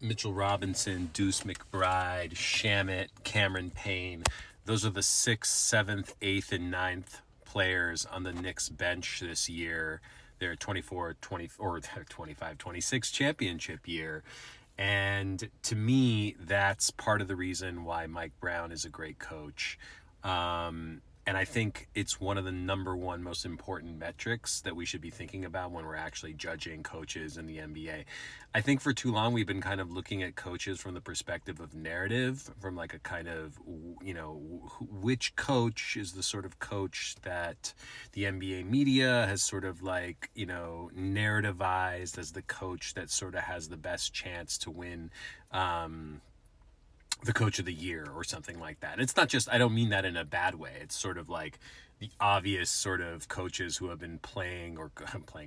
Mitchell Robinson, Deuce McBride, Shamit, Cameron Payne. Those are the 6th, 7th, 8th, and 9th players on the Knicks bench this year. Their 24, 20, or 25, 26 championship year. And to me, that's part of the reason why Mike Brown is a great coach. And I think it's one of the number one most important metrics that we should be thinking about when we're actually judging coaches in the NBA. I think for too long we've been kind of looking at coaches from the perspective of narrative, from like a kind of, which coach is the sort of coach that the NBA media has sort of like, narrativized as the coach that sort of has the best chance to win the coach of the year or something like that. It's not just, I don't mean that in a bad way. It's sort of like the obvious sort of coaches who have been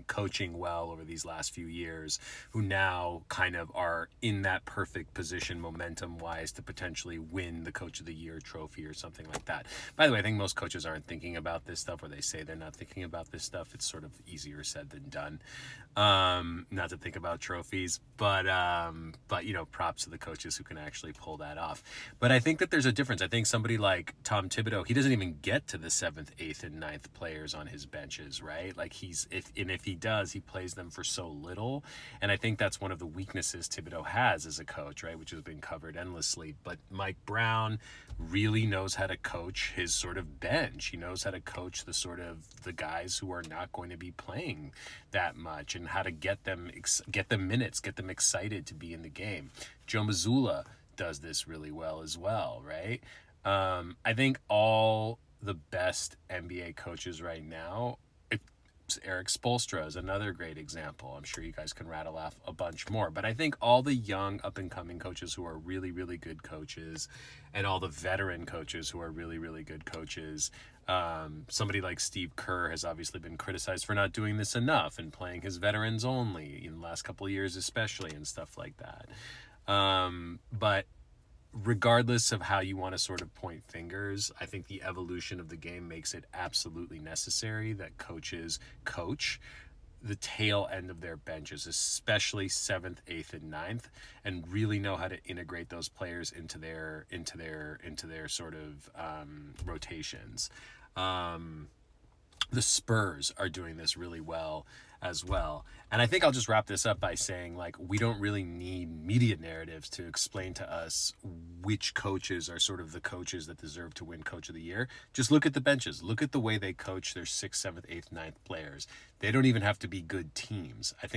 coaching well over these last few years, who now kind of are in that perfect position momentum wise to potentially win the coach of the year trophy or something like that. By the way, I think most coaches aren't thinking about this stuff, or they say they're not thinking about this stuff. It's sort of easier said than done. Not to think about trophies, but props to the coaches who can actually pull that off. But I think that there's a difference. I think somebody like Tom Thibodeau, he doesn't even get to the 7th, 8th, and 9th players on his benches, right? Like if he does, he plays them for so little. And I think that's one of the weaknesses Thibodeau has as a coach, right? Which has been covered endlessly. But Mike Brown really knows how to coach his sort of bench. He knows how to coach the guys who are not going to be playing that much, and how to get them minutes, get them excited to be in the game. Joe Mazzulla does this really well as well, right? I think all the best NBA coaches right now, Eric Spoelstra is another great example. I'm sure you guys can rattle off a bunch more. But I think all the young up-and-coming coaches who are really, really good coaches, and all the veteran coaches who are really, really good coaches, somebody like Steve Kerr has obviously been criticized for not doing this enough and playing his veterans only in the last couple of years especially, and stuff like that. But regardless of how you want to sort of point fingers, I think the evolution of the game makes it absolutely necessary that coaches coach the tail end of their benches, especially 7th, 8th, and 9th, and really know how to integrate those players into their sort of rotations. The Spurs are doing this really well as well. And I think I'll just wrap this up by saying, like, we don't really need media narratives to explain to us which coaches are sort of the coaches that deserve to win Coach of the Year. Just look at the benches. Look at the way they coach their 6th, 7th, 8th, 9th players. They don't even have to be good teams. I think